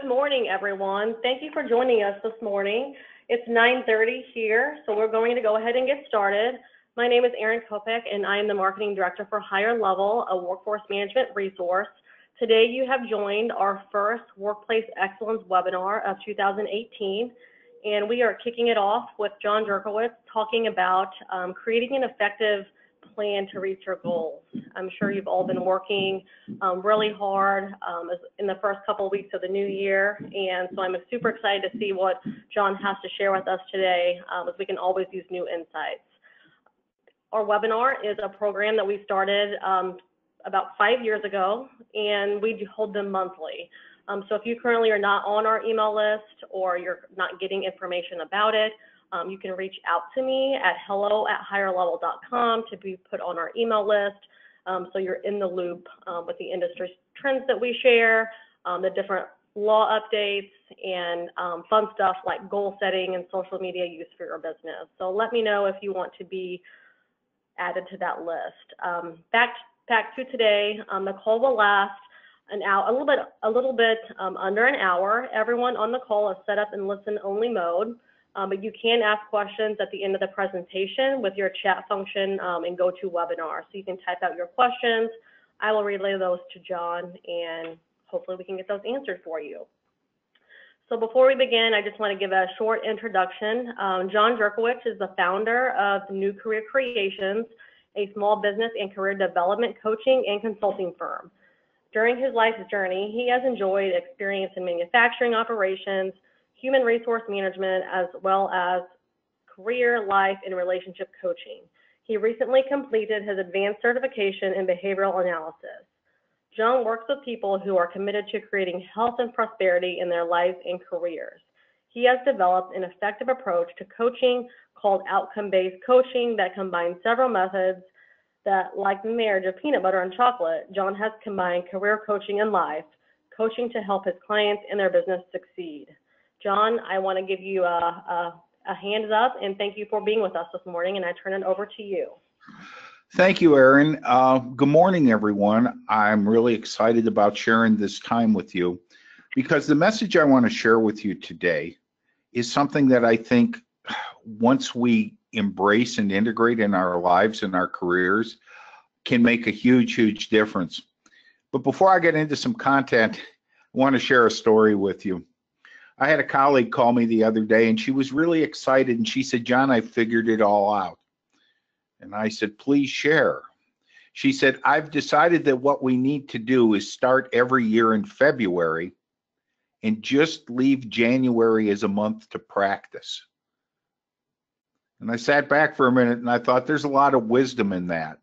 Good morning, everyone. Thank you for joining us this morning. It's 9:30 here, so we're going to go ahead and get started. My name is Erin Kopek, and I am the Marketing Director for Higher Level, a workforce management resource. Today, you have joined our first Workplace Excellence webinar of 2018, and we are kicking it off with John Jerkowitz talking about creating an effective plan to reach your goals. I'm sure you've all been working really hard in the first couple of weeks of the new year, and so I'm super excited to see what John has to share with us today, as we can always use new insights. Our webinar is a program that we started about 5 years ago, and we hold them monthly. So if you currently are not on our email list or you're not getting information about it, you can reach out to me at hello@higherlevel.com to be put on our email list, so you're in the loop with the industry trends that we share, the different law updates, and fun stuff like goal setting and social media use for your business. So let me know if you want to be added to that list. Back to today, the call will last an hour, a little bit under an hour. Everyone on the call is set up in listen-only mode. But you can ask questions at the end of the presentation with your chat function in GoToWebinar. So you can type out your questions. I will relay those to John, and hopefully we can get those answered for you. So before we begin, I just want to give a short introduction. John Jerkowitz is the founder of New Career Creations, a small business and career development coaching and consulting firm. During his life's journey, he has enjoyed experience in manufacturing operations, human resource management, as well as career, life, and relationship coaching. He recently completed his advanced certification in behavioral analysis. John works with people who are committed to creating health and prosperity in their lives and careers. He has developed an effective approach to coaching called outcome-based coaching that combines several methods that, like the marriage of peanut butter and chocolate, John has combined career coaching and life coaching to help his clients and their business succeed. John, I want to give you a hands up and thank you for being with us this morning, and I turn it over to you. Thank you, Erin. Good morning, everyone. I'm really excited about sharing this time with you because the message I want to share with you today is something that I think once we embrace and integrate in our lives and our careers can make a huge, huge difference. But before I get into some content, I want to share a story with you. I had a colleague call me the other day, and she was really excited, and she said, "John, I figured it all out." And I said, "Please share." She said, "I've decided that what we need to do is start every year in February and just leave January as a month to practice." And I sat back for a minute, and I thought there's a lot of wisdom in that.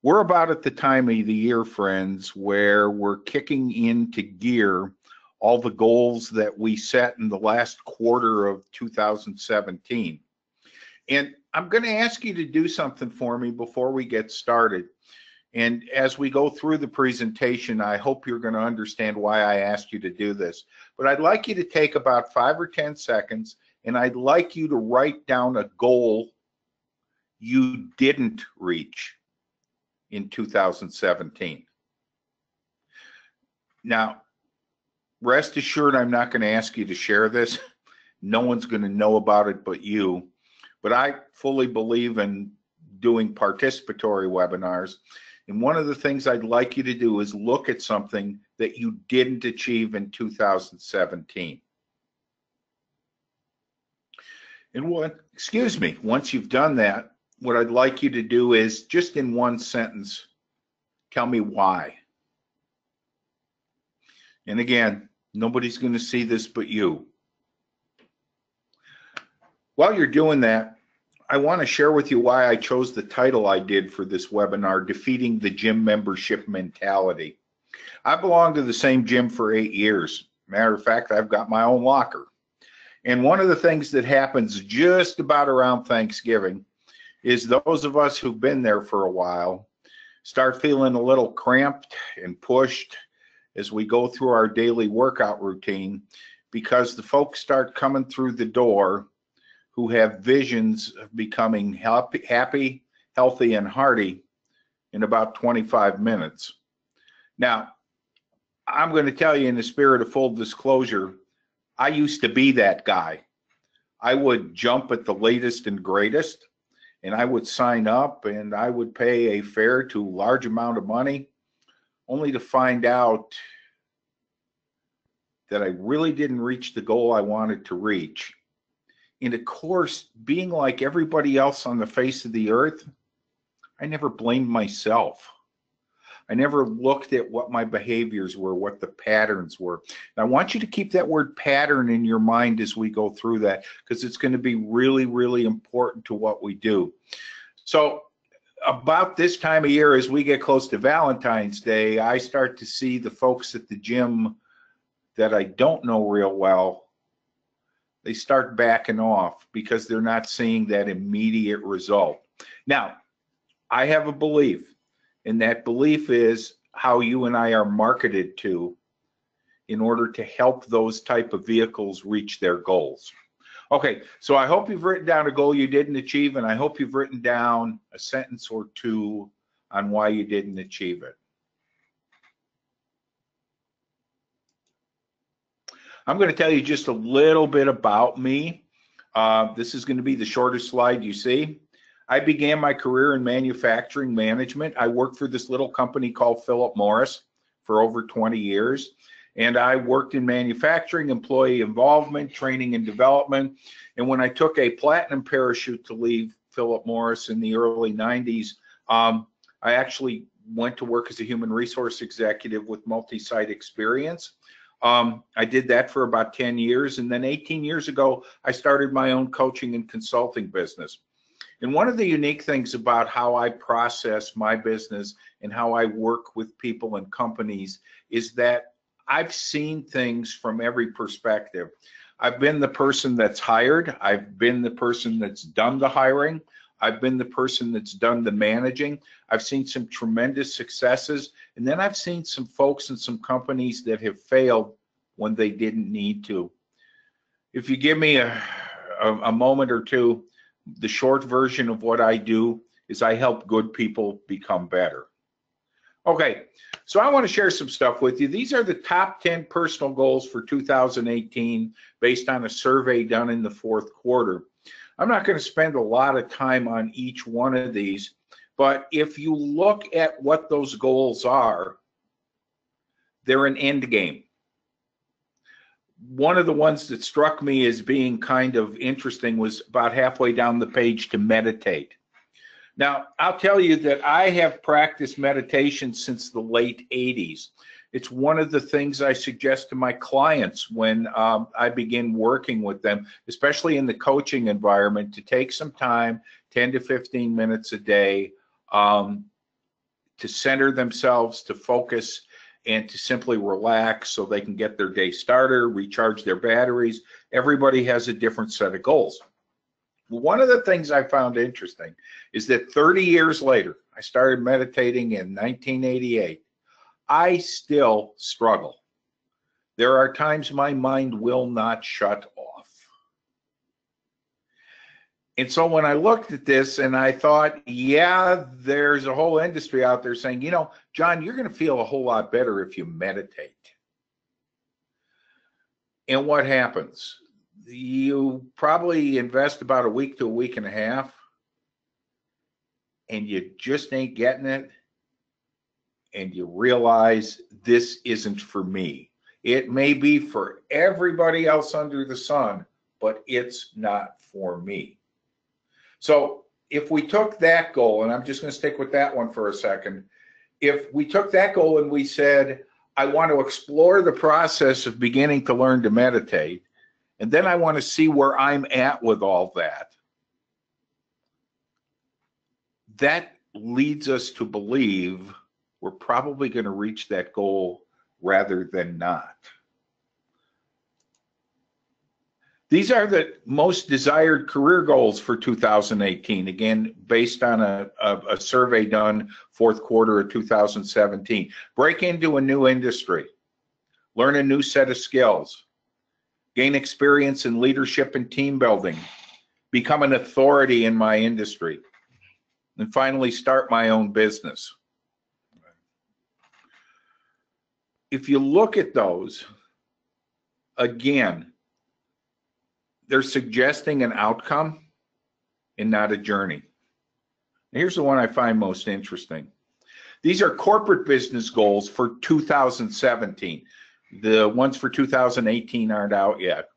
We're about at the time of the year, friends, where we're kicking into gear all the goals that we set in the last quarter of 2017. And I'm going to ask you to do something for me before we get started. And as we go through the presentation, I hope you're going to understand why I asked you to do this. But I'd like you to take about 5 or 10 seconds, and I'd like you to write down a goal you didn't reach in 2017. Now, rest assured, I'm not going to ask you to share this. No one's going to know about it but you. But I fully believe in doing participatory webinars. And one of the things I'd like you to do is look at something that you didn't achieve in 2017. And once you've done that, what I'd like you to do is just in one sentence, tell me why. And again, nobody's going to see this but you. While you're doing that, I want to share with you why I chose the title I did for this webinar, Defeating the Gym Membership Mentality. I belonged to the same gym for 8 years. Matter of fact, I've got my own locker. And one of the things that happens just about around Thanksgiving is those of us who've been there for a while start feeling a little cramped and pushed as we go through our daily workout routine, because the folks start coming through the door who have visions of becoming happy, healthy, and hearty in about 25 minutes. Now, I'm going to tell you in the spirit of full disclosure, I used to be that guy. I would jump at the latest and greatest, and I would sign up and I would pay a fare to a large amount of money, only to find out that I really didn't reach the goal I wanted to reach. And of course, being like everybody else on the face of the earth, I never blamed myself. I never looked at what my behaviors were, what the patterns were. And I want you to keep that word pattern in your mind as we go through that, because it's going to be really, really important to what we do. So about this time of year, as we get close to Valentine's Day, I start to see the folks at the gym that I don't know real well. They start backing off because they're not seeing that immediate result. Now, I have a belief, and that belief is how you and I are marketed to in order to help those type of vehicles reach their goals. Okay, so I hope you've written down a goal you didn't achieve, and I hope you've written down a sentence or two on why you didn't achieve it. I'm going to tell you just a little bit about me. This is going to be the shortest slide you see. I began my career in manufacturing management. I worked for this little company called Philip Morris for over 20 years. And I worked in manufacturing, employee involvement, training and development. And when I took a platinum parachute to leave Philip Morris in the early 90s, I actually went to work as a human resource executive with multi-site experience. I did that for about 10 years. And then 18 years ago, I started my own coaching and consulting business. And one of the unique things about how I process my business and how I work with people and companies is that I've seen things from every perspective. I've been the person that's hired. I've been the person that's done the hiring. I've been the person that's done the managing. I've seen some tremendous successes. And then I've seen some folks and some companies that have failed when they didn't need to. If you give me a moment or two, the short version of what I do is I help good people become better. Okay, so I want to share some stuff with you. These are the top 10 personal goals for 2018 based on a survey done in the fourth quarter. I'm not going to spend a lot of time on each one of these, but if you look at what those goals are, they're an end game. One of the ones that struck me as being kind of interesting was about halfway down the page to meditate. Now, I'll tell you that I have practiced meditation since the late 80s. It's one of the things I suggest to my clients when I begin working with them, especially in the coaching environment, to take some time, 10 to 15 minutes a day, to center themselves, to focus, and to simply relax so they can get their day started, recharge their batteries. Everybody has a different set of goals. One of the things I found interesting is that 30 years later, I started meditating in 1988, I still struggle. There are times my mind will not shut off. And so when I looked at this and I thought, yeah, there's a whole industry out there saying, you know, John, you're going to feel a whole lot better if you meditate. And what happens? You probably invest about a week to a week and a half, and you just ain't getting it, and you realize this isn't for me. It may be for everybody else under the sun, but it's not for me. So if we took that goal, and I'm just going to stick with that one for a second, if we took that goal and we said, I want to explore the process of beginning to learn to meditate, and then I want to see where I'm at with all that, that leads us to believe we're probably going to reach that goal rather than not. These are the most desired career goals for 2018, again, based on a survey done fourth quarter of 2017. Break into a new industry, learn a new set of skills, gain experience in leadership and team building, become an authority in my industry, and finally start my own business. if you look at those, again, they're suggesting an outcome and not a journey. Here's the one I find most interesting. These are corporate business goals for 2017. The ones for 2018 aren't out yet.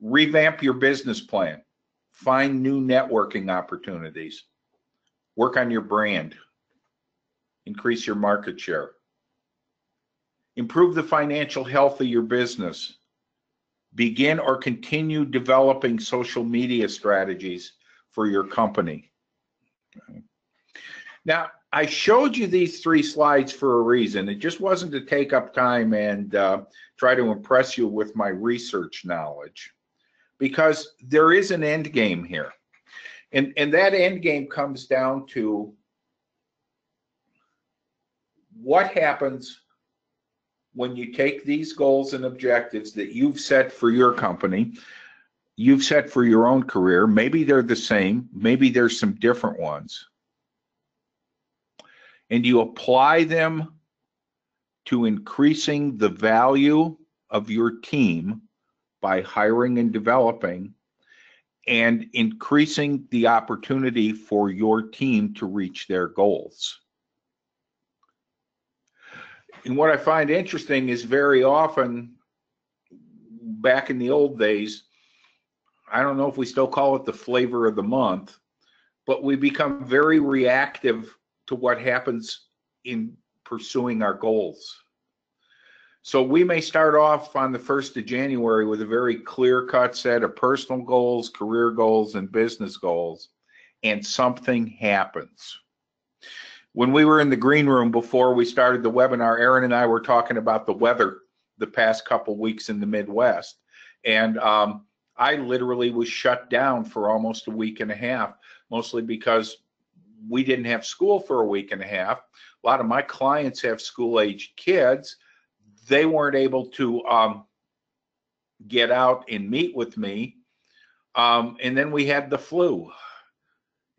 Revamp your business plan. Find new networking opportunities. Work on your brand. Increase your market share. Improve the financial health of your business. Begin or continue developing social media strategies for your company. Now, I showed you these 3 slides for a reason. It just wasn't to take up time and try to impress you with my research knowledge, because there is an end game here. And that end game comes down to what happens when you take these goals and objectives that you've set for your company, you've set for your own career. Maybe they're the same, maybe there's some different ones. And you apply them to increasing the value of your team by hiring and developing, and increasing the opportunity for your team to reach their goals. And what I find interesting is very often, back in the old days, I don't know if we still call it the flavor of the month, but we become very reactive to what happens in pursuing our goals. So we may start off on the 1st of January with a very clear-cut set of personal goals, career goals, and business goals, and something happens. When we were in the green room before we started the webinar, Aaron and I were talking about the weather the past couple weeks in the Midwest. And I literally was shut down for almost a week and a half, mostly because we didn't have school for a week and a half. A lot of my clients have school-aged kids. They weren't able to get out and meet with me. And then we had the flu.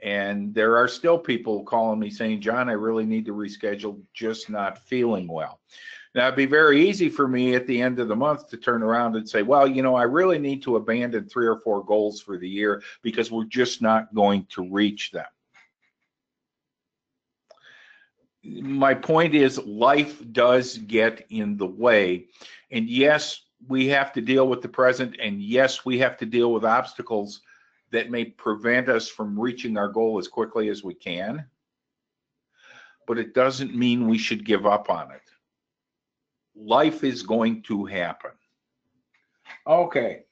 And there are still people calling me saying, John, I really need to reschedule, just not feeling well. Now, it'd be very easy for me at the end of the month to turn around and say, well, you know, I really need to abandon 3 or 4 goals for the year because we're just not going to reach them. My point is, life does get in the way. And yes, we have to deal with the present. And yes, we have to deal with obstacles that may prevent us from reaching our goal as quickly as we can. But it doesn't mean we should give up on it. Life is going to happen. Okay.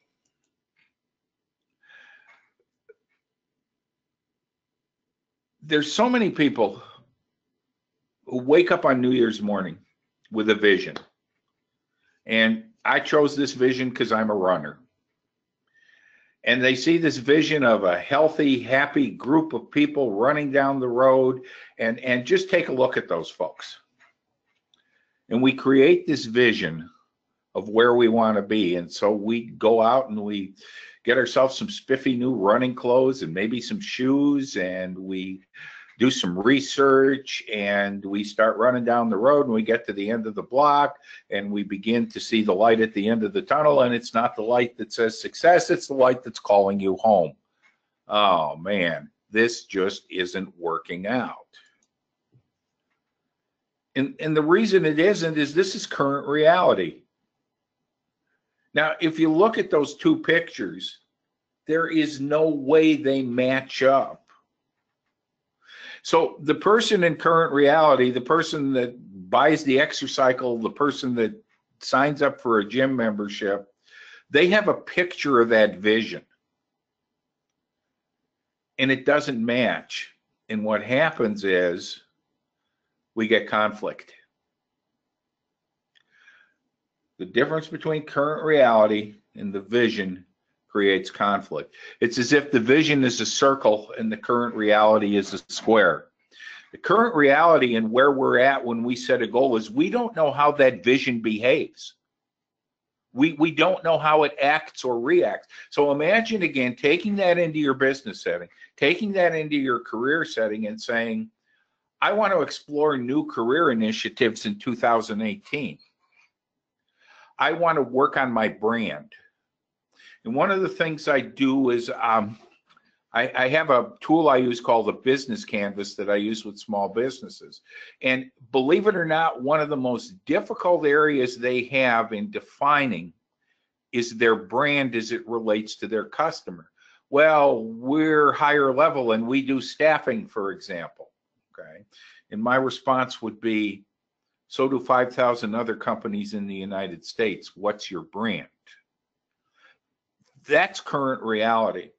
There's so many people who wake up on New Year's morning with a vision. And I chose this vision because I'm a runner. And they see this vision of a healthy, happy group of people running down the road, and just take a look at those folks. And we create this vision of where we want to be. And so we go out and we get ourselves some spiffy new running clothes and maybe some shoes, and we do some research, and we start running down the road, and we get to the end of the block, and we begin to see the light at the end of the tunnel, and it's not the light that says success, it's the light that's calling you home. Oh man, this just isn't working out. And the reason it isn't is this is current reality. Now, if you look at those 2 pictures, there is no way they match up. So the person in current reality, the person that buys the exercycle, the person that signs up for a gym membership, they have a picture of that vision. And it doesn't match. And what happens is we get conflict. The difference between current reality and the vision creates conflict. It's as if the vision is a circle and the current reality is a square. The current reality and where we're at when we set a goal is we don't know how that vision behaves. We don't know how it acts or reacts. So imagine again taking that into your business setting, taking that into your career setting and saying, I want to explore new career initiatives in 2018. I want to work on my brand. And one of the things I do is I have a tool I use called the Business Canvas that I use with small businesses. And believe it or not, one of the most difficult areas they have in defining is their brand as it relates to their customer. Well, we're higher level and we do staffing, for example. Okay. And my response would be, so do 5,000 other companies in the United States. What's your brand? That's current reality.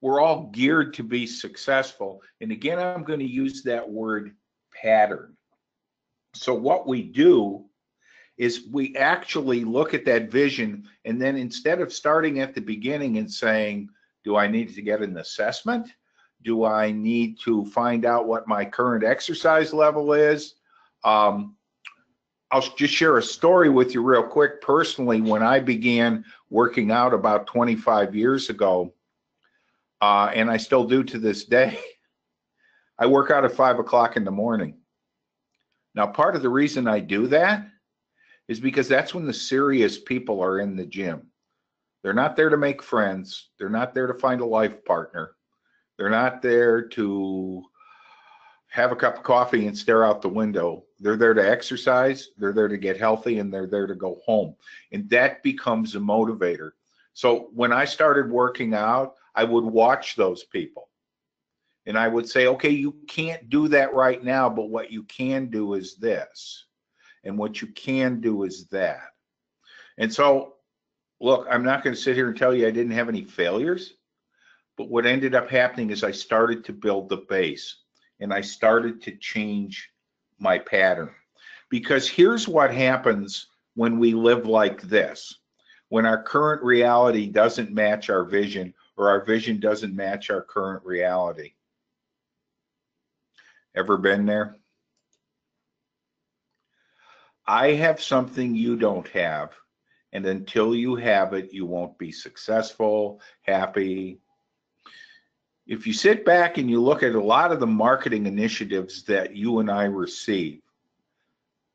We're all geared to be successful. And again, I'm going to use that word pattern. So what we do is we actually look at that vision, and then instead of starting at the beginning and saying, do I need to get an assessment? Do I need to find out what my current exercise level is? I'll just share a story with you real quick. Personally, when I began working out about 25 years ago, and I still do to this day, I work out at 5 o'clock in the morning. Now, part of the reason I do that is because that's when the serious people are in the gym. They're not there to make friends. They're not there to find a life partner. They're not there to have a cup of coffee and stare out the window. They're there to exercise, they're there to get healthy, and they're there to go home. And that becomes a motivator. So when I started working out, I would watch those people. And I would say, okay, you can't do that right now, but what you can do is this. And what you can do is that. And so, look, I'm not going to sit here and tell you I didn't have any failures, but what ended up happening is I started to build the base and I started to change my pattern. Because here's what happens when we live like this. When our current reality doesn't match our vision, or our vision doesn't match our current reality. Ever been there? I have something you don't have, and until you have it, you won't be successful, happy. If you sit back and you look at a lot of the marketing initiatives that you and I receive,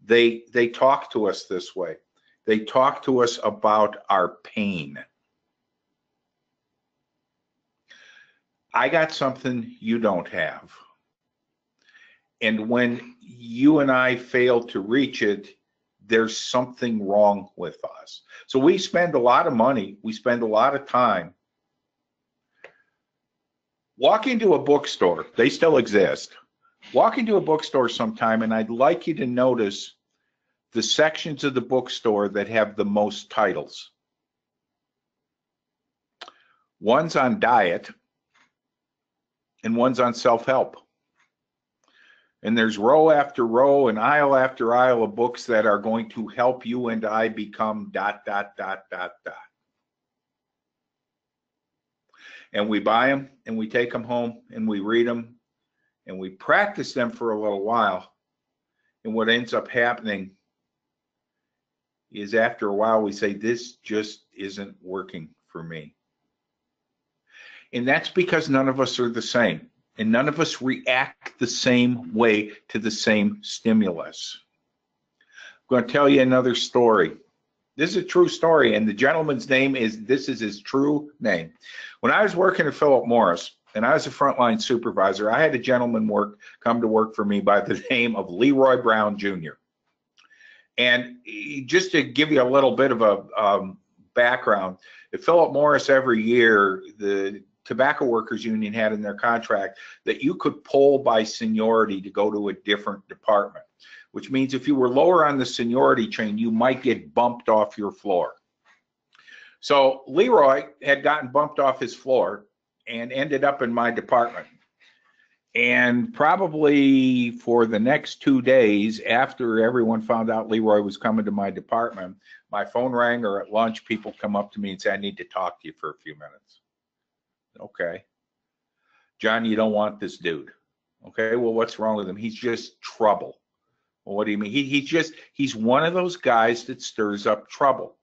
they talk to us this way. They talk to us about our pain. I got something you don't have. And when you and I fail to reach it, there's something wrong with us. So we spend a lot of money, we spend a lot of time. Walk into a bookstore, they still exist. Walk into a bookstore sometime, and I'd like you to notice the sections of the bookstore that have the most titles. One's on diet, and one's on self-help. And there's row after row and aisle after aisle of books that are going to help you and I become ... And we buy them and we take them home and we read them and we practice them for a little while. And what ends up happening is after a while we say, this just isn't working for me. And that's because none of us are the same. And none of us react the same way to the same stimulus. I'm going to tell you another story. This is a true story, and the gentleman's name is, this is his true name. When I was working at Philip Morris, and I was a frontline supervisor, I had a gentleman come to work for me by the name of Leroy Brown Jr. And just to give you a little bit of a background, at Philip Morris every year, the Tobacco Workers Union had in their contract that you could poll by seniority to go to a different department, which means if you were lower on the seniority chain, you might get bumped off your floor. So Leroy had gotten bumped off his floor and ended up in my department. And probably for the next 2 days after everyone found out Leroy was coming to my department, my phone rang, or at lunch, people come up to me and say, I need to talk to you for a few minutes. Okay. John, you don't want this dude. Okay, well, what's wrong with him? He's just trouble. Well, what do you mean? He's one of those guys that stirs up trouble.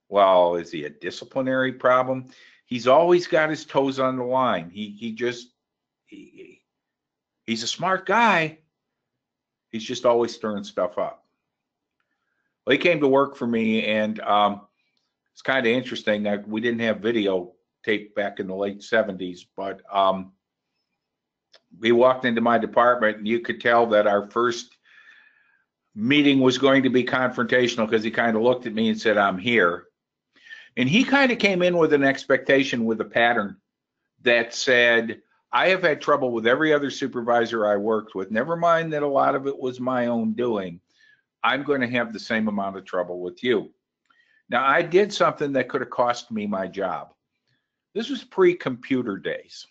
Well, is he a disciplinary problem? He's always got his toes on the line. He He's a smart guy. He's just always stirring stuff up. Well, he came to work for me, and it's kind of interesting. We didn't have video tape back in the late 70s, but he walked into my department, and you could tell that our first meeting was going to be confrontational because he kind of looked at me and said, "I'm here." And he kind of came in with an expectation, with a pattern that said, I have had trouble with every other supervisor I worked with. Never mind that a lot of it was my own doing. I'm going to have the same amount of trouble with you. Now, I did something that could have cost me my job. This was pre-computer days.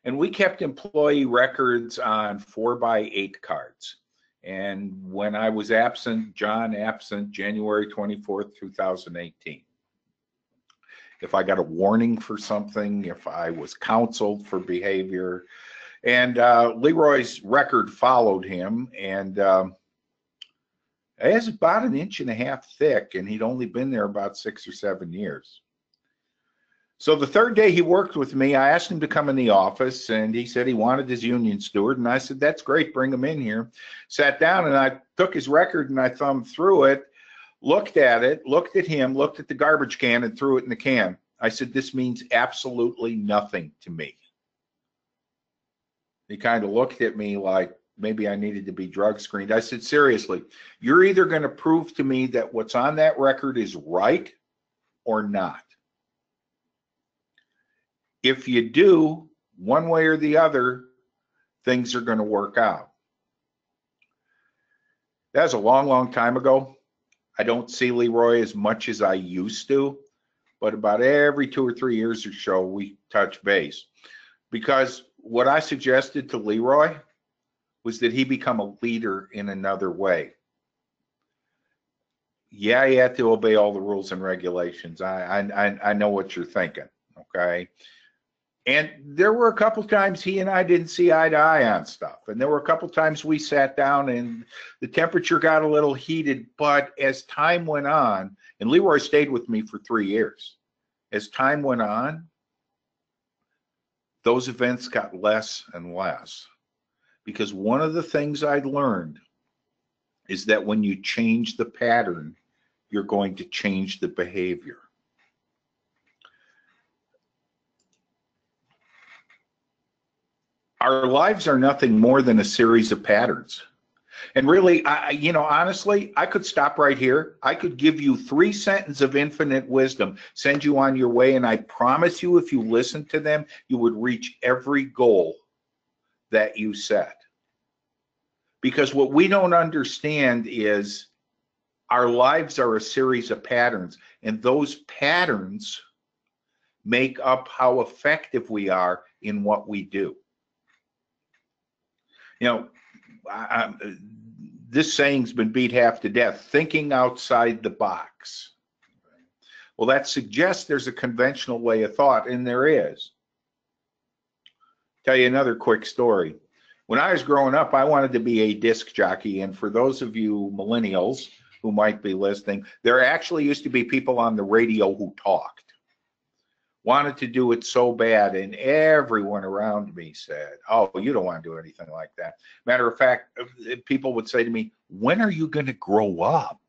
And we kept employee records on 4x8 cards. And when I was absent, John absent, January 24th, 2018. If I got a warning for something, if I was counseled for behavior. And Leroy's record followed him, and it was about 1.5 inches thick, and he'd only been there about 6 or 7 years. So the third day he worked with me, I asked him to come in the office, and he said he wanted his union steward, and I said, that's great, bring him in here. Sat down, and I took his record, and I thumbed through it, looked at it, looked at him, looked at the garbage can, and threw it in the can. I said, this means absolutely nothing to me. He kind of looked at me like maybe I needed to be drug screened. I said, seriously, you're either going to prove to me that what's on that record is right or not. If you do, one way or the other, things are going to work out. That was a long, long time ago. I don't see Leroy as much as I used to, but about every 2 or 3 years or so, we touch base. Because what I suggested to Leroy was that he become a leader in another way. Yeah, he had to obey all the rules and regulations. I know what you're thinking, okay? And there were a couple times he and I didn't see eye to eye on stuff. And there were a couple times we sat down and the temperature got a little heated. But as time went on, and Leroy stayed with me for 3 years, as time went on, those events got less and less. Because one of the things I'd learned is that when you change the pattern, you're going to change the behavior. Our lives are nothing more than a series of patterns. And really, honestly, I could stop right here. I could give you 3 sentences of infinite wisdom, send you on your way, and I promise you, if you listen to them, you would reach every goal that you set. Because what we don't understand is our lives are a series of patterns, and those patterns make up how effective we are in what we do. You know, this saying's been beat half to death, thinking outside the box. Well, that suggests there's a conventional way of thought, and there is. Tell you another quick story. When I was growing up, I wanted to be a disc jockey, and for those of you millennials who might be listening, there actually used to be people on the radio who talked. Wanted to do it so bad, and everyone around me said, oh, you don't want to do anything like that. Matter of fact, people would say to me, when are you going to grow up?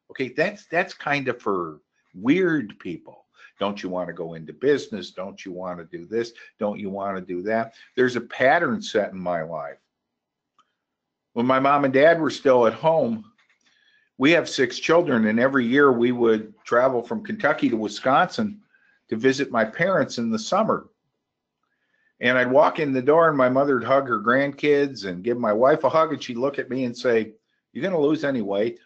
Okay, that's kind of for weird people. Don't you want to go into business? Don't you want to do this? Don't you want to do that? There's a pattern set in my life. When my mom and dad were still at home, we have 6 children, and every year we would travel from Kentucky to Wisconsin to visit my parents in the summer. And I'd walk in the door, and my mother would hug her grandkids and give my wife a hug, and she'd look at me and say, you going to lose any weight?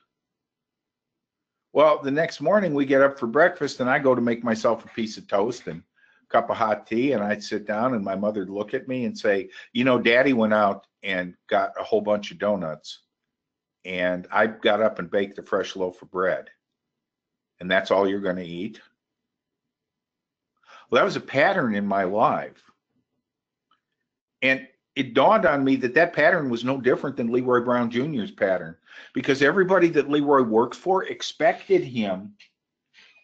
Well, the next morning we get up for breakfast, and I go to make myself a piece of toast and a cup of hot tea, and I'd sit down, and my mother would look at me and say, you know, Daddy went out and got a whole bunch of donuts, and I got up and baked a fresh loaf of bread, and that's all you're going to eat? Well, that was a pattern in my life. And it dawned on me that that pattern was no different than Leroy Brown Jr.'s pattern, because everybody that Leroy worked for expected him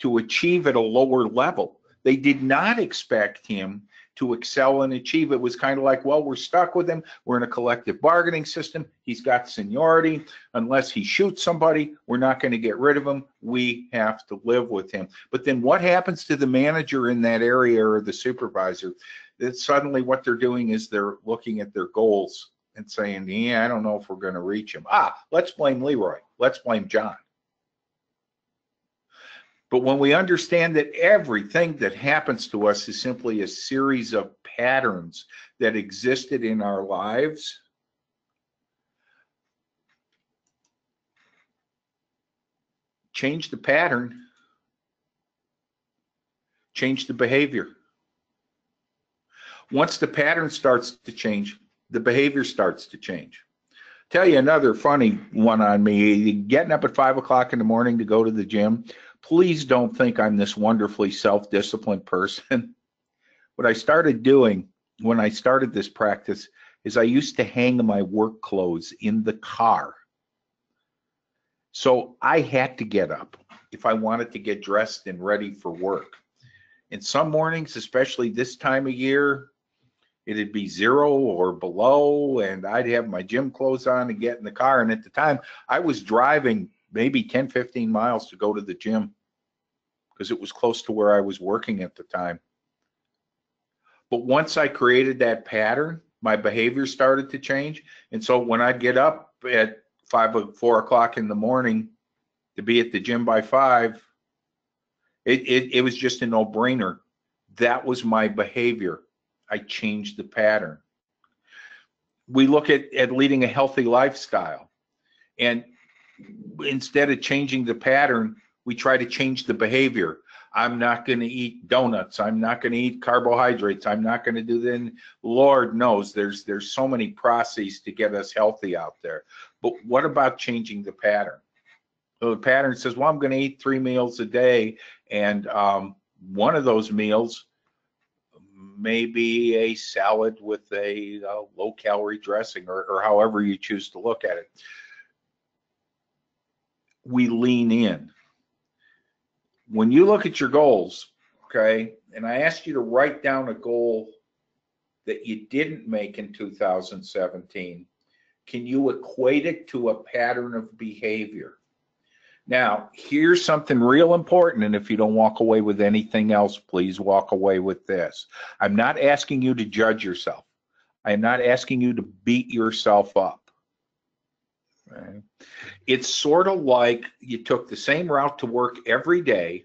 to achieve at a lower level. They did not expect him to excel and achieve. It was kind of like, well, we're stuck with him. We're in a collective bargaining system. He's got seniority. Unless he shoots somebody, we're not going to get rid of him. We have to live with him. But then what happens to the manager in that area or the supervisor? That suddenly what they're doing is they're looking at their goals and saying, yeah, I don't know if we're going to reach him. Let's blame Leroy. Let's blame John. But when we understand that everything that happens to us is simply a series of patterns that existed in our lives, change the pattern, change the behavior. Once the pattern starts to change, the behavior starts to change. Tell you another funny one on me. Getting up at 5 o'clock in the morning to go to the gym. Please don't think I'm this wonderfully self-disciplined person. What I started doing when I started this practice is I used to hang my work clothes in the car. So I had to get up if I wanted to get dressed and ready for work. And some mornings, especially this time of year, it'd be 0 or below, and I'd have my gym clothes on and get in the car. And at the time, I was driving maybe 10, 15 miles to go to the gym because it was close to where I was working at the time. But once I created that pattern, my behavior started to change. And so when I'd get up at 4 o'clock in the morning to be at the gym by 5, it was just a no-brainer. That was my behavior. I changed the pattern. We look at leading a healthy lifestyle, and instead of changing the pattern, we try to change the behavior. I'm not going to eat donuts. I'm not going to eat carbohydrates. I'm not going to do that. Lord knows there's so many processes to get us healthy out there. But what about changing the pattern? So the pattern says, well, I'm going to eat 3 meals a day, and one of those meals may be a salad with a low-calorie dressing, or however you choose to look at it. We lean in. When you look at your goals, okay, and I asked you to write down a goal that you didn't make in 2017, can you equate it to a pattern of behavior? Now, here's something real important, and if you don't walk away with anything else, please walk away with this. I'm not asking you to judge yourself. I am not asking you to beat yourself up. Right? It's sort of like you took the same route to work every day,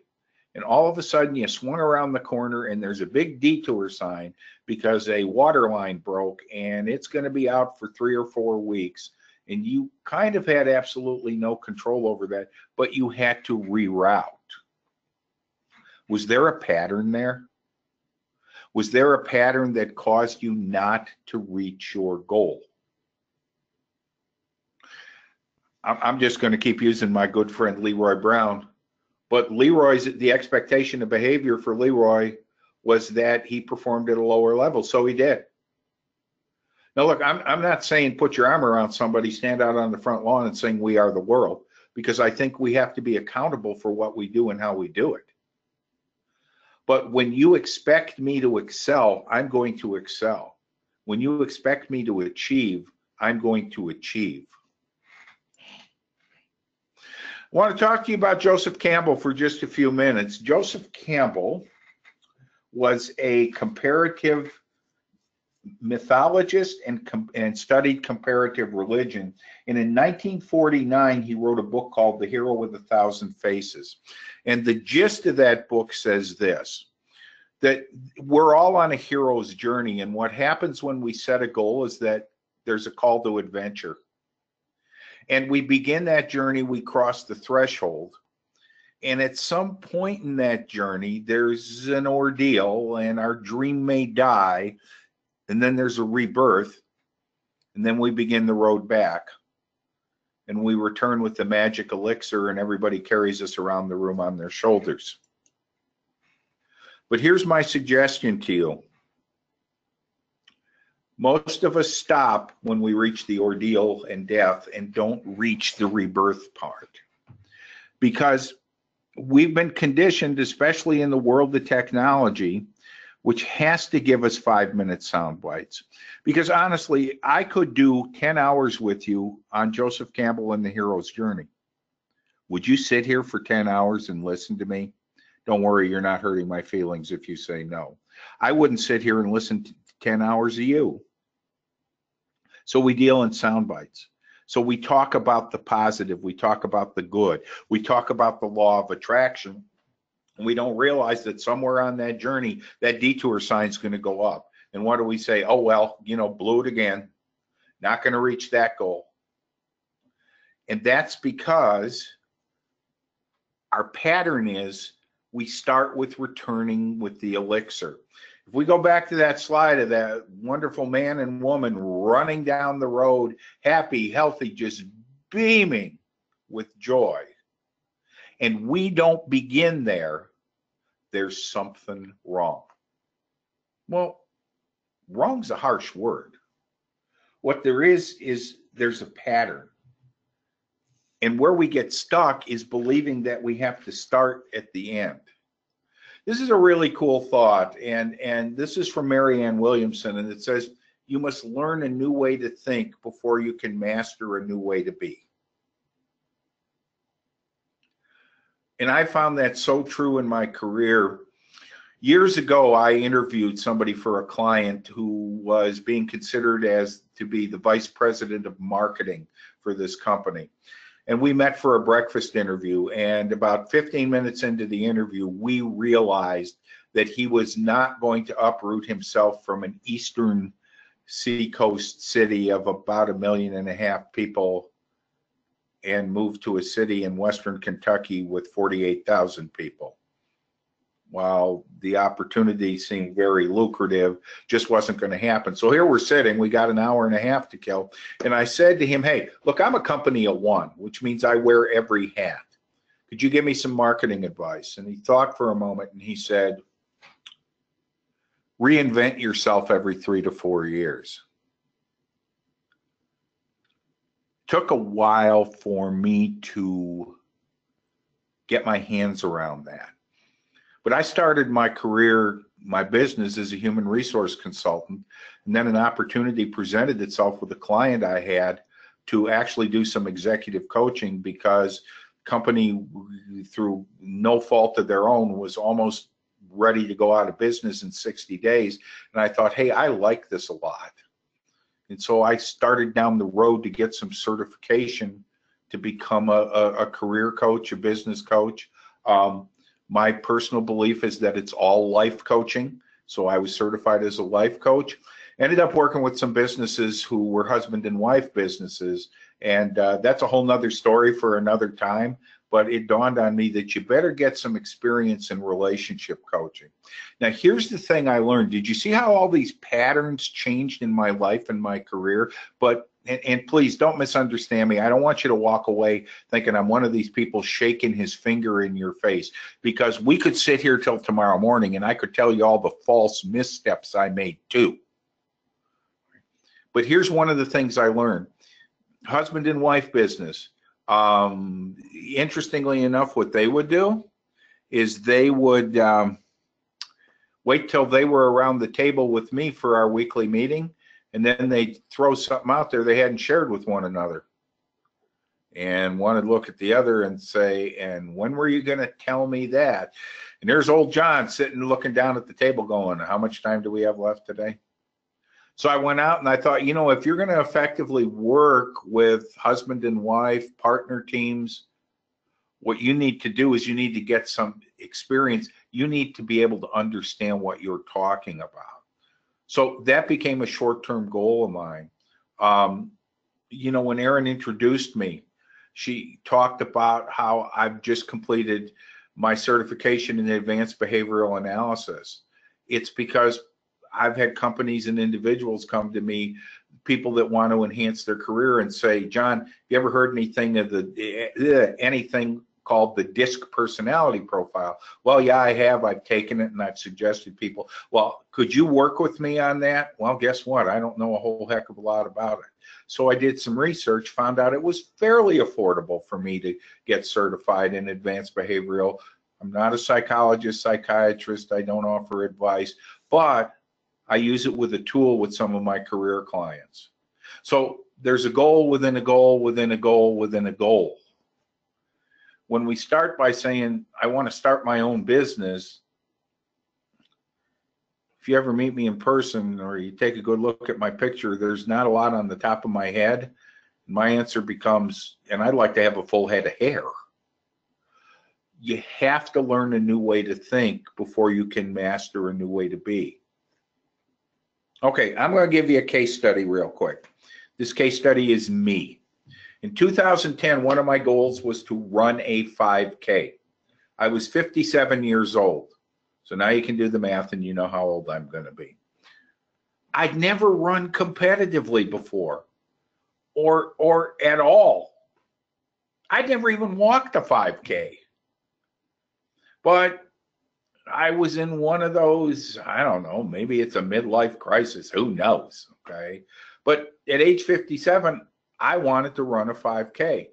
and all of a sudden you swung around the corner and there's a big detour sign because a water line broke and it's going to be out for 3 or 4 weeks. And you kind of had absolutely no control over that, but you had to reroute. Was there a pattern there? Was there a pattern that caused you not to reach your goal? I'm just going to keep using my good friend Leroy Brown, but the expectation of behavior for Leroy was that he performed at a lower level, so he did. Now, look, I'm not saying put your arm around somebody, stand out on the front lawn and sing "We Are the World," because I think we have to be accountable for what we do and how we do it. But when you expect me to excel, I'm going to excel. When you expect me to achieve, I'm going to achieve. I want to talk to you about Joseph Campbell for just a few minutes. Joseph Campbell was a comparative mythologist and studied comparative religion. And in 1949, he wrote a book called The Hero with a Thousand Faces. And the gist of that book says this, that we're all on a hero's journey. And what happens when we set a goal is that there's a call to adventure. And we begin that journey, we cross the threshold. And at some point in that journey, there's an ordeal and our dream may die. And then there's a rebirth, and then we begin the road back. And we return with the magic elixir, and everybody carries us around the room on their shoulders. But here's my suggestion to you. Most of us stop when we reach the ordeal and death and don't reach the rebirth part. Because we've been conditioned, especially in the world of technology, which has to give us 5-minute sound bites. Because honestly, I could do 10 hours with you on Joseph Campbell and the hero's journey. Would you sit here for 10 hours and listen to me? Don't worry, you're not hurting my feelings if you say no. I wouldn't sit here and listen to 10 hours of you. So we deal in sound bites. So we talk about the positive, we talk about the good, we talk about the law of attraction, and we don't realize that somewhere on that journey, that detour sign is going to go up. And what do we say? Oh, well, blew it again. Not going to reach that goal. And that's because our pattern is we start with returning with the elixir. If we go back to that slide of that wonderful man and woman running down the road, happy, healthy, just beaming with joy, and we don't begin there, there's something wrong. Well, wrong's a harsh word. What there is there's a pattern. And where we get stuck is believing that we have to start at the end. This is a really cool thought, and this is from Marianne Williamson, and it says, you must learn a new way to think before you can master a new way to be. And I found that so true in my career. Years ago, I interviewed somebody for a client who was being considered as to be the vice president of marketing for this company. And we met for a breakfast interview, and about 15 minutes into the interview, we realized that he was not going to uproot himself from an eastern seacoast city of about 1.5 million people and move to a city in western Kentucky with 48,000 people. While the opportunity seemed very lucrative, just wasn't going to happen. So here we're sitting, we got 1.5 hours to kill. And I said to him, hey, look, I'm a company of one, which means I wear every hat. Could you give me some marketing advice? And he thought for a moment and he said, reinvent yourself every 3 to 4 years. Took a while for me to get my hands around that. But I started my career, my business as a human resource consultant, and then an opportunity presented itself with a client I had to actually do some executive coaching because the company, through no fault of their own, was almost ready to go out of business in 60 days. And I thought, hey, I like this a lot. And so I started down the road to get some certification to become a career coach, a business coach. My personal belief is that it's all life coaching. So I was certified as a life coach. Ended up working with some businesses who were husband and wife businesses. And that's a whole nother story for another time. But it dawned on me that you better get some experience in relationship coaching. Now, here's the thing I learned. Did you see how all these patterns changed in my life and my career? But and please don't misunderstand me. I don't want you to walk away thinking I'm one of these people shaking his finger in your face, because we could sit here till tomorrow morning and I could tell you all the false missteps I made too. But here's one of the things I learned. Husband and wife business. Interestingly enough, what they would do is they would wait till they were around the table with me for our weekly meeting, and then they'd throw something out there they hadn't shared with one another. And one would look at the other and say, and when were you going to tell me that? And there's old John sitting looking down at the table going, how much time do we have left today? So I went out and I thought, if you're going to effectively work with husband and wife, partner teams, what you need to do is you need to get some experience. You need to be able to understand what you're talking about. So that became a short-term goal of mine. When Erin introduced me, she talked about how I've just completed my certification in advanced behavioral analysis. It's because I've had companies and individuals come to me, people that want to enhance their career, and say, John, you ever heard anything of anything called the DISC personality profile? Well, yeah, I have. I've taken it and I've suggested people. Well, could you work with me on that? Well, guess what? I don't know a whole heck of a lot about it. So I did some research, found out it was fairly affordable for me to get certified in advanced behavioral. I'm not a psychologist, psychiatrist. I don't offer advice, but I use it with a tool with some of my career clients. So there's a goal within a goal within a goal within a goal. When we start by saying, I want to start my own business, if you ever meet me in person or you take a good look at my picture, there's not a lot on the top of my head. My answer becomes, and I'd like to have a full head of hair. You have to learn a new way to think before you can master a new way to be. Okay, I'm going to give you a case study real quick. This case study is me. In 2010, one of my goals was to run a 5K. I was 57 years old. So now you can do the math and you know how old I'm going to be. I'd never run competitively before or at all. I'd never even walked a 5K. But I was in one of those, I don't know, maybe it's a midlife crisis, who knows, okay? But at age 57, I wanted to run a 5K.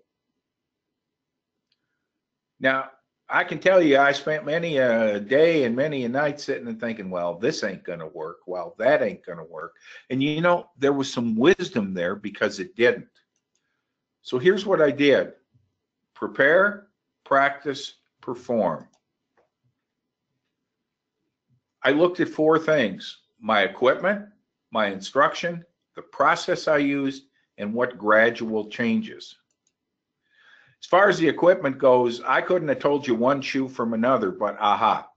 Now, I can tell you, I spent many a day and many a night sitting and thinking, well, this ain't going to work. Well, that ain't going to work. And you know, there was some wisdom there because it didn't. So here's what I did. Prepare, practice, perform. I looked at 4 things: my equipment, my instruction, the process I used, and what gradual changes. As far as the equipment goes, I couldn't have told you one shoe from another, but aha,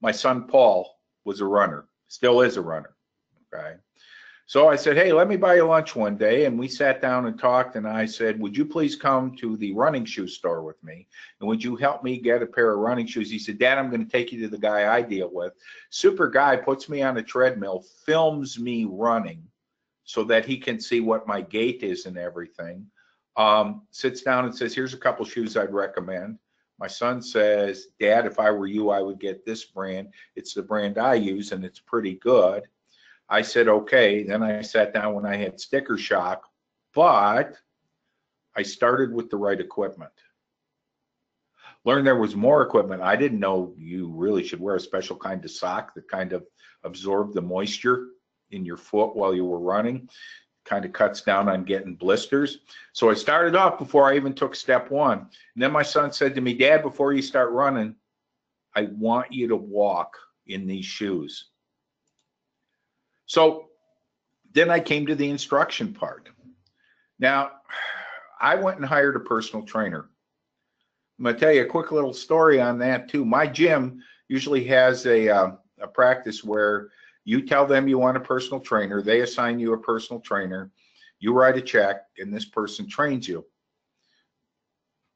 my son Paul was a runner, still is a runner, okay? So I said, hey, let me buy you lunch one day, and we sat down and talked, and I said, would you please come to the running shoe store with me, and would you help me get a pair of running shoes? He said, Dad, I'm going to take you to the guy I deal with. Super guy, puts me on a treadmill, films me running so that he can see what my gait is and everything. Sits down and says, here's a couple shoes I'd recommend. My son says, Dad, if I were you, I would get this brand. It's the brand I use, and it's pretty good. I said, okay. Then I sat down when I had sticker shock, but I started with the right equipment. Learned there was more equipment. I didn't know you really should wear a special kind of sock that kind of absorbed the moisture in your foot while you were running. Kind of cuts down on getting blisters. So I started off before I even took step 1. And then my son said to me, Dad, before you start running, I want you to walk in these shoes. So then I came to the instruction part. Now, I went and hired a personal trainer. I'm going to tell you a quick little story on that too. My gym usually has a practice where you tell them you want a personal trainer, they assign you a personal trainer, you write a check, and this person trains you.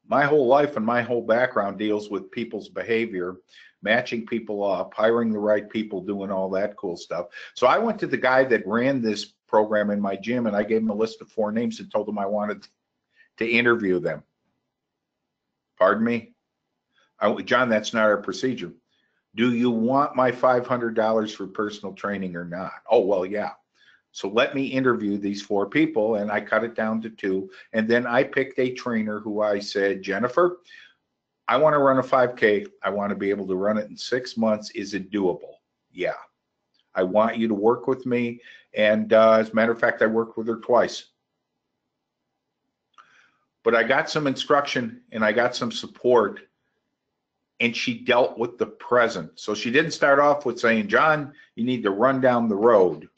My whole life and my whole background deals with people's behavior, matching people up, hiring the right people, doing all that cool stuff. So I went to the guy that ran this program in my gym, and I gave him a list of 4 names and told him I wanted to interview them. Pardon me? John, that's not our procedure. Do you want my $500 for personal training or not? Oh, well, yeah. So let me interview these 4 people, and I cut it down to 2. And then I picked a trainer who I said, Jennifer, I want to run a 5K. I want to be able to run it in 6 months. Is it doable? Yeah. I want you to work with me. And as a matter of fact, I worked with her twice. But I got some instruction and I got some support, and she dealt with the present. So she didn't start off with saying, John, you need to run down the road,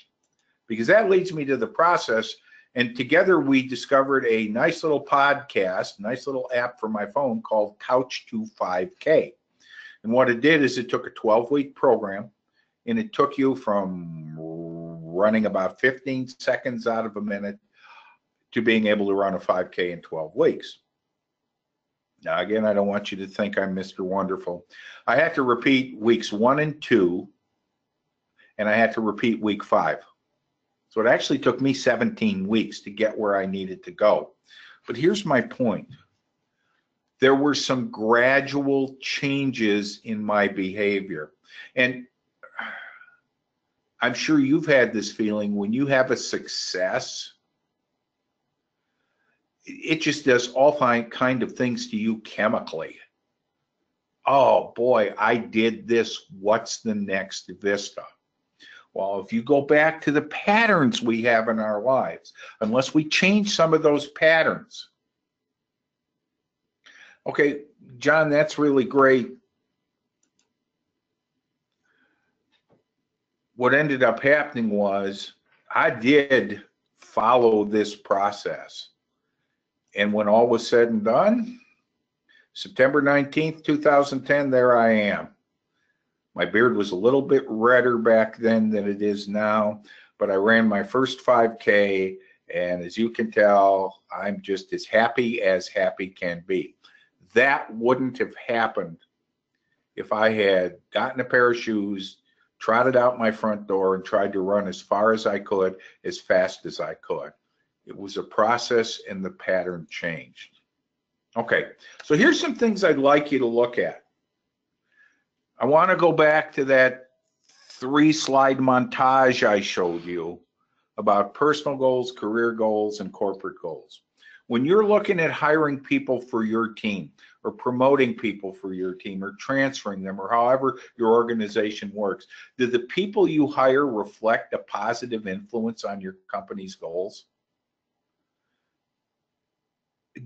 because that leads me to the process. And together we discovered a nice little podcast, nice little app for my phone called Couch to 5K. And what it did is it took a 12-week program, and it took you from running about 15 seconds out of a minute to being able to run a 5K in 12 weeks. Now, again, I don't want you to think I'm Mr. Wonderful. I had to repeat weeks 1 and 2, and I had to repeat week 5. So it actually took me 17 weeks to get where I needed to go. But here's my point. There were some gradual changes in my behavior. And I'm sure you've had this feeling when you have a success, it just does all kind of things to you chemically. Oh boy, I did this. What's the next vista? Well, if you go back to the patterns we have in our lives, unless we change some of those patterns. Okay, John, that's really great. What ended up happening was I did follow this process. And when all was said and done, September 19th, 2010, there I am. My beard was a little bit redder back then than it is now, but I ran my first 5K, and as you can tell, I'm just as happy can be. That wouldn't have happened if I had gotten a pair of shoes, trotted out my front door, and tried to run as far as I could, as fast as I could. It was a process, and the pattern changed. Okay, so here's some things I'd like you to look at. I want to go back to that 3-slide montage I showed you about personal goals, career goals, and corporate goals. When you're looking at hiring people for your team, or promoting people for your team, or transferring them, or however your organization works, do the people you hire reflect a positive influence on your company's goals?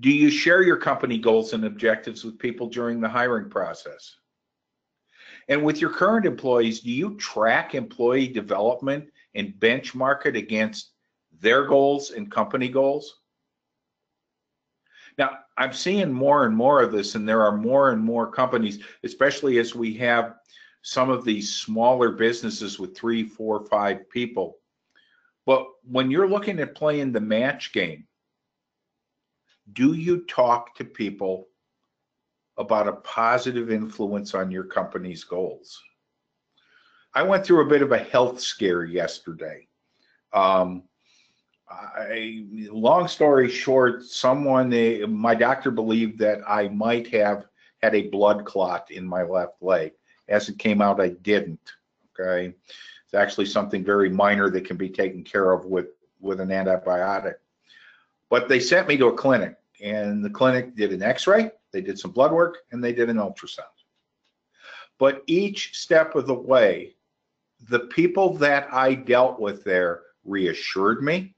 Do you share your company goals and objectives with people during the hiring process? And with your current employees, do you track employee development and benchmark it against their goals and company goals? Now, I'm seeing more and more of this, and there are more and more companies, especially as we have some of these smaller businesses with 3, 4, 5 people. But when you're looking at playing the match game, do you talk to people about a positive influence on your company's goals? I went through a bit of a health scare yesterday. Long story short, my doctor believed that I might have had a blood clot in my left leg. As it came out, I didn't. Okay, it's actually something very minor that can be taken care of with an antibiotic. But they sent me to a clinic, and the clinic did an X-ray, they did some blood work, and they did an ultrasound. But each step of the way, the people that I dealt with there reassured me.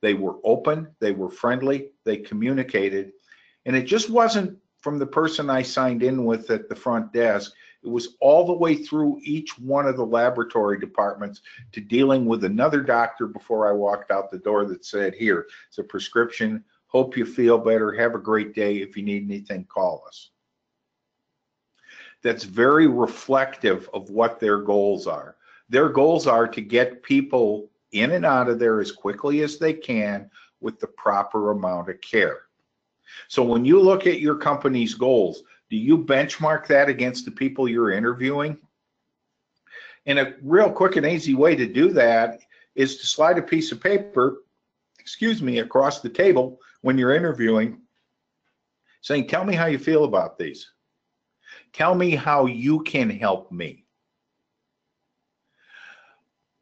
They were open, they were friendly, they communicated, and it just wasn't from the person I signed in with at the front desk. It was all the way through each one of the laboratory departments to dealing with another doctor before I walked out the door that said, here, it's a prescription. Hope you feel better. Have a great day. If you need anything, call us. That's very reflective of what their goals are. Their goals are to get people in and out of there as quickly as they can with the proper amount of care. So when you look at your company's goals, do you benchmark that against the people you're interviewing? And a real quick and easy way to do that is to slide a piece of paper, across the table when you're interviewing, saying, tell me how you feel about these. Tell me how you can help me.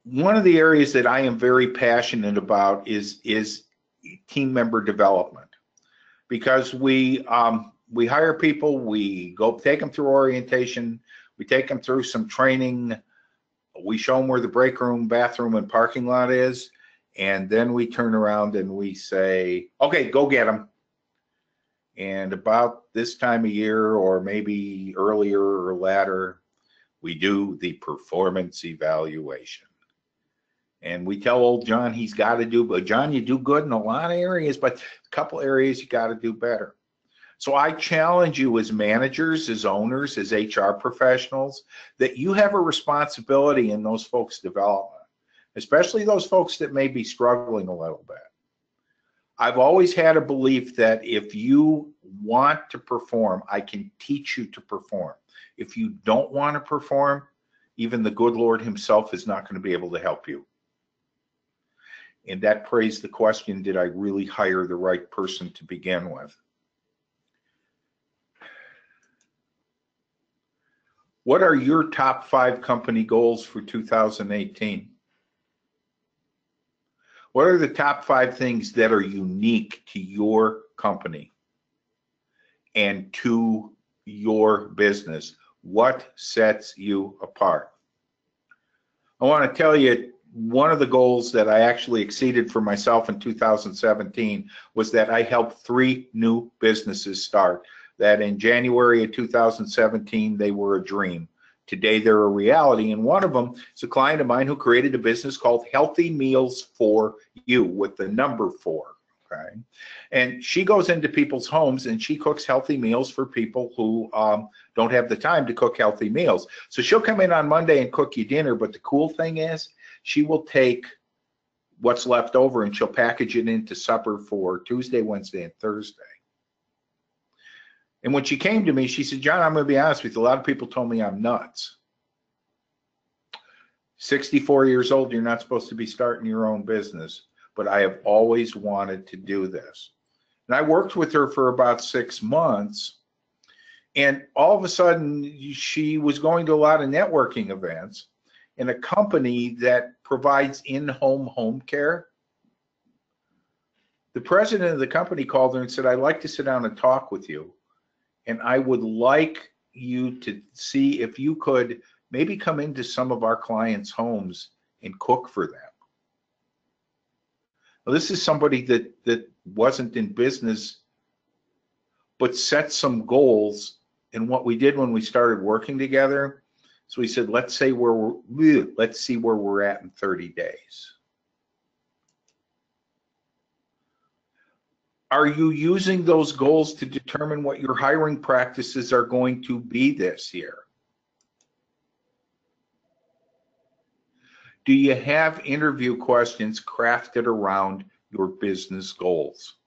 One of the areas that I am very passionate about is team member development, because we hire people, we go take them through orientation, we take them through some training, we show them where the break room, bathroom, and parking lot is, and then we turn around and we say, okay, go get them. And about this time of year, or maybe earlier or later, we do the performance evaluation. And we tell old John he's got to do, but John, you do good in a lot of areas, but a couple areas you got to do better. So I challenge you as managers, as owners, as HR professionals, that you have a responsibility in those folks' development, especially those folks that may be struggling a little bit. I've always had a belief that if you want to perform, I can teach you to perform. If you don't want to perform, even the good Lord himself is not going to be able to help you. And that prays the question, did I really hire the right person to begin with? What are your top 5 company goals for 2018? What are the top 5 things that are unique to your company and to your business? What sets you apart? I want to tell you, one of the goals that I actually exceeded for myself in 2017 was that I helped 3 new businesses start. That in January of 2017, they were a dream. Today, they're a reality. And one of them is a client of mine who created a business called Healthy Meals for You with the number 4. Okay. And she goes into people's homes and she cooks healthy meals for people who don't have the time to cook healthy meals. So she'll come in on Monday and cook you dinner. But the cool thing is, she will take what's left over and she'll package it into supper for Tuesday, Wednesday, and Thursday. And when she came to me, she said, John, I'm going to be honest with you. A lot of people told me I'm nuts. 64 years old, you're not supposed to be starting your own business. But I have always wanted to do this. And I worked with her for about 6 months. And all of a sudden, she was going to a lot of networking events. And a company that provides in-home home care, the president of the company called her and said, I'd like to sit down and talk with you. And I would like you to see if you could maybe come into some of our clients' homes and cook for them. Well, this is somebody that wasn't in business, but set some goals. And what we did when we started working together, so we said, let's see where we're at in 30 days. Are you using those goals to determine what your hiring practices are going to be this year? Do you have interview questions crafted around your business goals?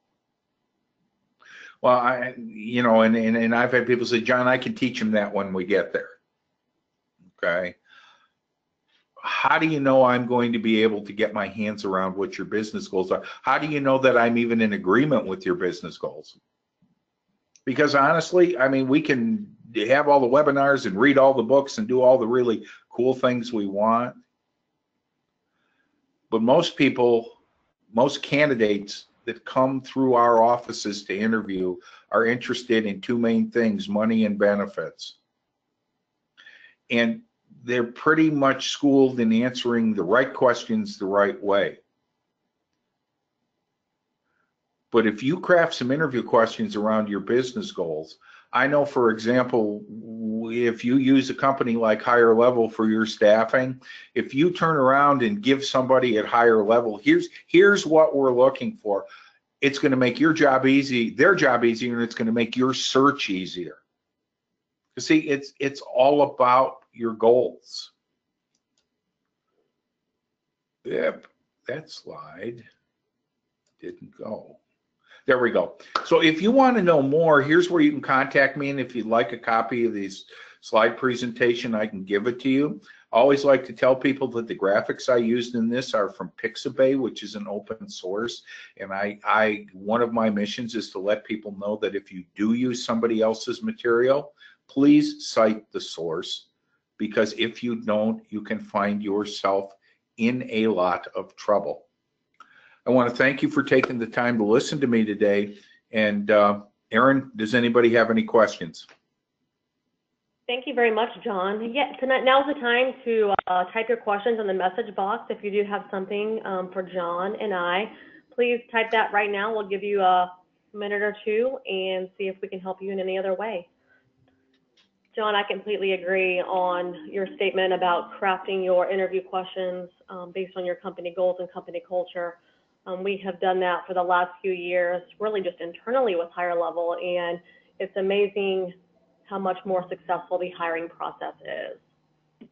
Well, and I've had people say, John, I can teach them that when we get there. Okay. How do you know I'm going to be able to get my hands around what your business goals are? How do you know that I'm even in agreement with your business goals? Because honestly, I mean, we can have all the webinars and read all the books and do all the really cool things we want. But most people, most candidates that come through our offices to interview are interested in 2 main things, money and benefits. And they're pretty much schooled in answering the right questions the right way. But if you craft some interview questions around your business goals, I know, for example, if you use a company like Higher Level for your staffing, if you turn around and give somebody at Higher Level, here's what we're looking for, it's going to make your job easy, their job easier, and it's going to make your search easier. You see, it's all about your goals. Yep, that slide didn't go. There we go. So if you want to know more, here's where you can contact me. And if you'd like a copy of this slide presentation, I can give it to you. I always like to tell people that the graphics I used in this are from Pixabay, which is an open source. And one of my missions is to let people know that if you do use somebody else's material, please cite the source, because if you don't, you can find yourself in a lot of trouble. I want to thank you for taking the time to listen to me today. And Erin, does anybody have any questions? Thank you very much, John. Yeah, now's the time to type your questions in the message box. If you do have something for John and I, please type that right now. We'll give you a minute or 2 and see if we can help you in any other way. John, I completely agree on your statement about crafting your interview questions based on your company goals and company culture. We have done that for the last few years, really just internally with Higher Level, and it's amazing how much more successful the hiring process is.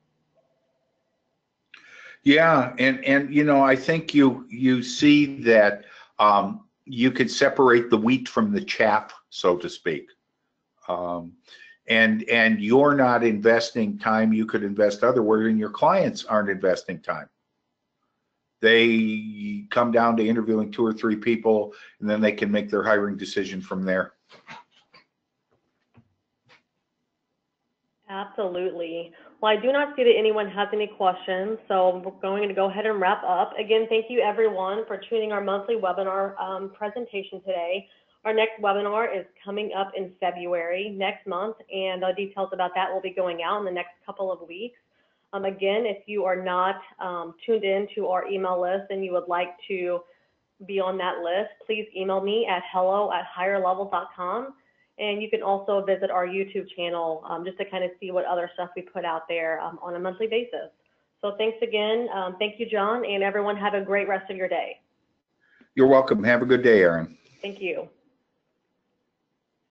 Yeah, and you know, I think you see that you could separate the wheat from the chaff, so to speak. And you're not investing time you could invest otherwhere, and your clients aren't investing time. They come down to interviewing 2 or 3 people, and then they can make their hiring decision from there. Absolutely. Well, I do not see that anyone has any questions, so we're going to go ahead and wrap up. Again, thank you everyone for tuning our monthly webinar presentation today. Our next webinar is coming up in February next month, and details about that will be going out in the next couple of weeks. Again, if you are not tuned in to our email list and you would like to be on that list, please email me at hello@higherlevel.com. And you can also visit our YouTube channel just to kind of see what other stuff we put out there on a monthly basis. So thanks again. Thank you, John, and everyone have a great rest of your day. You're welcome. Have a good day, Erin. Thank you.